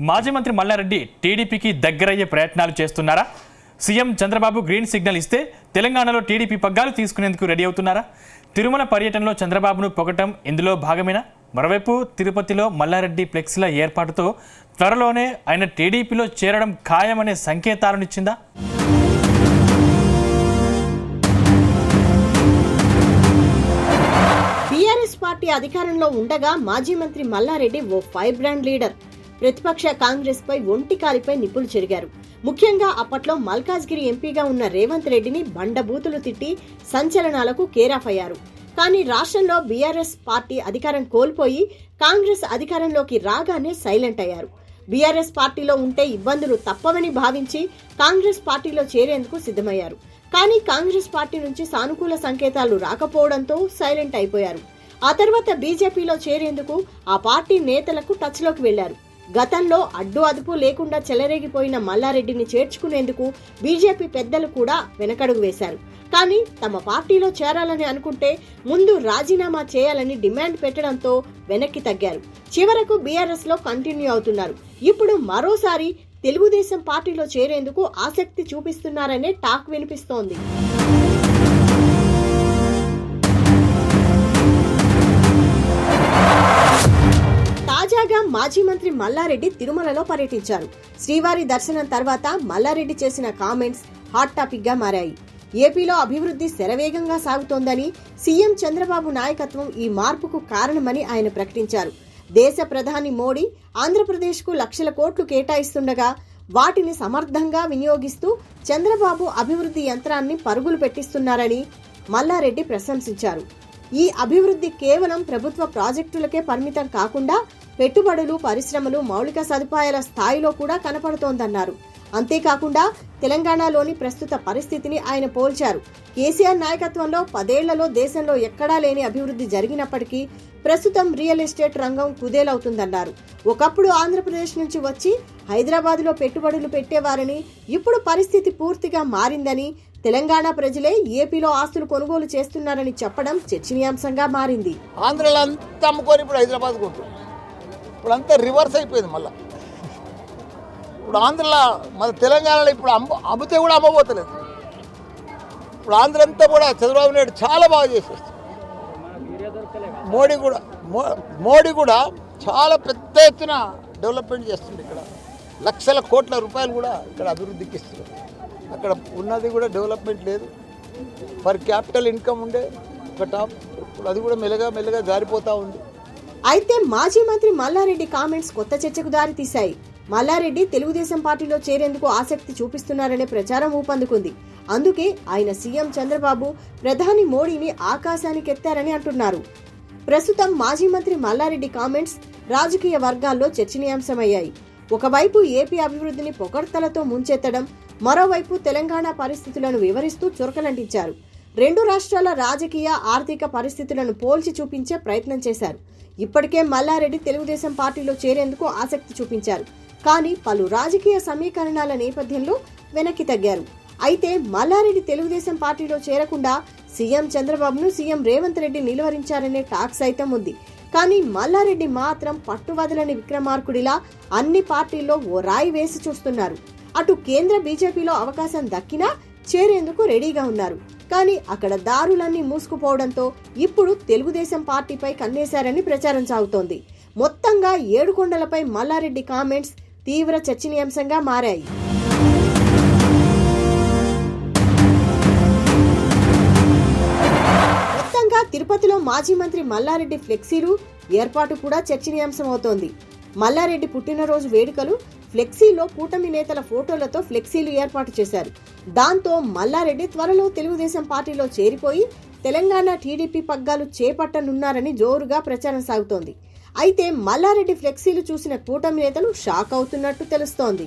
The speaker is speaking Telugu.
మాజీ మంత్రి మల్లారెడ్డి టీడీపీకి దగ్గరయ్యే ప్రయత్నాలు చేస్తున్నారా? సీఎం చంద్రబాబు గ్రీన్ సిగ్నల్ ఇస్తే తెలంగాణలో టీడీపీ పగ్గాలు తీసుకునేందుకు రెడీ అవుతున్నారా? తిరుమల పర్యటనలో చంద్రబాబును పొగటం ఇందులో భాగమేనా? మరోవైపు తిరుపతిలో మల్లారెడ్డి ఫ్లెక్సీల ఏర్పాటుతో త్వరలోనే ఆయన టీడీపీలో చేరడం ఖాయమనే సంకేతాలనిచ్చిందా? బీఆర్ఎస్ పార్టీ అధికారంలో ఉండగా మాజీ మంత్రి మల్లారెడ్డి ఓ ఫైర్ బ్రాండ్ లీడర్. ప్రతిపక్ష కాంగ్రెస్ పై ఒంటికాలిపై నిప్పులు చెరిగారు. ముఖ్యంగా అప్పట్లో మల్కాజ్గిరి ఎంపీగా ఉన్న రేవంత్ రెడ్డిని బండబూతులు తిట్టి సంచలనాలకు కేరాఫ్ అయ్యారు. కానీ రాష్ట్రంలో బీఆర్ఎస్ పార్టీ అధికారం కోల్పోయి కాంగ్రెస్ అధికారంలోకి రాగానే సైలెంట్ అయ్యారు. బీఆర్ఎస్ పార్టీలో ఉంటే ఇబ్బందులు తప్పవని భావించి కాంగ్రెస్ పార్టీలో చేరేందుకు సిద్ధమయ్యారు. కానీ కాంగ్రెస్ పార్టీ నుంచి సానుకూల సంకేతాలు రాకపోవడంతో సైలెంట్ అయిపోయారు. ఆ తర్వాత బీజేపీలో చేరేందుకు ఆ పార్టీ నేతలకు టచ్లోకి వెళ్లారు. గతంలో అడ్డు అదుపు లేకుండా చెలరేగిపోయిన మల్లారెడ్డిని చేర్చుకునేందుకు బీజేపీ పెద్దలు కూడా వెనకడుగు వేశారు. కానీ తమ పార్టీలో చేరాలని అనుకుంటే ముందు రాజీనామా చేయాలని డిమాండ్ పెట్టడంతో వెనక్కి తగ్గారు. చివరకు బీఆర్ఎస్ లో కంటిన్యూ అవుతున్నారు. ఇప్పుడు మరోసారి తెలుగుదేశం పార్టీలో చేరేందుకు ఆసక్తి చూపిస్తున్నారనే టాక్ వినిపిస్తోంది. తాజాగా మాజీ మంత్రి మల్లారెడ్డి తిరుమలలో పర్యటించారు. శ్రీవారి దర్శనం తర్వాత మల్లారెడ్డి చేసిన కామెంట్స్ హాట్ టాపిక్ గా మారాయి. ఏపీలో అభివృద్ధి శరవేగంగా సాగుతోందని, సీఎం చంద్రబాబు నాయకత్వం ఈ మార్పుకు కారణమని ఆయన ప్రకటించారు. దేశ ప్రధాని మోడీ ఆంధ్రప్రదేశ్కు లక్షల కోట్లు కేటాయిస్తుండగా వాటిని సమర్థంగా వినియోగిస్తూ చంద్రబాబు అభివృద్ధి యంత్రాన్ని పరుగులు పెట్టిస్తున్నారని మల్లారెడ్డి ప్రశంసించారు. ఈ అభివృద్ధి కేవలం ప్రభుత్వ ప్రాజెక్టులకే పరిమితం కాకుండా పెట్టుబడులు, పరిశ్రమలు, మౌలిక సదుపాయాల స్థాయిలో కూడా కనపడుతోందన్నారు. అంతేకాకుండా తెలంగాణలోని ప్రస్తుత పరిస్థితిని ఆయన పోల్చారు. కేసీఆర్ నాయకత్వంలో 10 ఏళ్లలో దేశంలో ఎక్కడా లేని అభివృద్ధి జరిగినప్పటికీ ప్రస్తుతం రియల్ ఎస్టేట్ రంగం కుదేలవుతుందన్నారు. ఒకప్పుడు ఆంధ్రప్రదేశ్ నుంచి వచ్చి హైదరాబాద్లో పెట్టుబడులు పెట్టేవారని, ఇప్పుడు పరిస్థితి పూర్తిగా మారిందని, తెలంగాణ ప్రజలే ఏపీలో ఆస్తులు కొనుగోలు చేస్తున్నారని చెప్పడం చర్చనీయాంశంగా మారింది. ఆంధ్రలో అంతా అమ్ముకొని ఇప్పుడు హైదరాబాద్ కొంటారు. ఇప్పుడు అంతా రివర్స్ అయిపోయింది. మళ్ళీ ఇప్పుడు ఆంధ్రలో మన తెలంగాణలో ఇప్పుడు అమ్మితే కూడా అమ్మబోతలేదు. ఇప్పుడు ఆంధ్ర అంతా కూడా చంద్రబాబు నాయుడు చాలా బాగా చేసేస్తారు. మోడీ కూడా చాలా పెద్ద ఎత్తున డెవలప్మెంట్ చేస్తుంది. ఇక్కడ లక్షల కోట్ల రూపాయలు కూడా ఇక్కడ అభివృద్ధికి ఇస్తున్నారు. అక్కడ ఉన్నది కూడా డెవలప్మెంట్ లేదు. పర్ క్యాపిటల్ ఇన్కమ్ ఉండే ఒక టాప్, ఇప్పుడు అది కూడా మెల్లగా జారిపోతూ ఉంది. అయితే మాజీ మంత్రి మల్లారెడ్డి కామెంట్స్ కొత్త చర్చకు దారి తీశాయి. మల్లారెడ్డి తెలుగుదేశం పార్టీలో చేరేందుకు ఆసక్తి చూపిస్తున్నారనే ప్రచారం ఊపందుకుంది. అందుకే ఆయన సీఎం చంద్రబాబు ప్రధాని మోడీని ఆకాశానికెత్తారని అంటున్నారు. ప్రస్తుతం మాజీ మంత్రి మల్లారెడ్డి కామెంట్స్ రాజకీయ వర్గాల్లో చర్చనీయాంశమయ్యాయి. ఒకవైపు ఏపీ అభివృద్ధిని పొగడ్తలతో ముంచెత్తడం, మరోవైపు తెలంగాణ పరిస్థితులను వివరిస్తూ చురకలంటించారు. 2 రాష్ట్రాల రాజకీయ, ఆర్థిక పరిస్థితులను పోల్చి చూపించే ప్రయత్నం చేశారు. ఇప్పటికే మల్లారెడ్డి తెలుగుదేశం పార్టీలో చేరేందుకు ఆసక్తి చూపించారు. కానీ పలు రాజకీయ సమీకరణాల నేపథ్యంలో వెనక్కి తగ్గారు. అయితే మల్లారెడ్డి తెలుగుదేశం పార్టీలో చేరకుండా సీఎం చంద్రబాబును సీఎం రేవంత్ రెడ్డి నిలువరించారనే టాక్ సైతం ఉంది. కానీ మల్లారెడ్డి మాత్రం పట్టువదలని విక్రమార్కుడిలా అన్ని పార్టీల్లో ఓ రాయి వేసి చూస్తున్నారు. అటు కేంద్ర బీజేపీలో అవకాశం దక్కినా చేరేందుకు రెడీగా ఉన్నారు. కానీ అక్కడ దారులన్నీ మూసుకుపోవడంతో ఇప్పుడు తెలుగుదేశం పార్టీపై కన్నేశారని ప్రచారం సాగుతోంది. మొత్తంగా ఏడుకొండలపై మల్లారెడ్డి కామెంట్స్ తీవ్ర చర్చనీయాంశంగా మారాయి. మొత్తంగా తిరుపతిలో మాజీ మంత్రి మల్లారెడ్డి ఫ్లెక్సీలు ఏర్పాటు కూడా చర్చనీయాంశమవుతోంది. మల్లారెడ్డి పుట్టినరోజు వేడుకలు ఫ్లెక్సీలో కూటమి నేతల ఫోటోలతో ఫ్లెక్సీలు ఏర్పాటు చేశారు. దాంతో మల్లారెడ్డి త్వరలో తెలుగుదేశం పార్టీలో చేరిపోయి తెలంగాణ టీడీపీ పగ్గాలు చేపట్టనున్నారని జోరుగా ప్రచారం సాగుతోంది. అయితే మల్లారెడ్డి ఫ్లెక్సీలు చూసిన కూటమి నేతలు షాక్ అవుతున్నట్టు తెలుస్తోంది.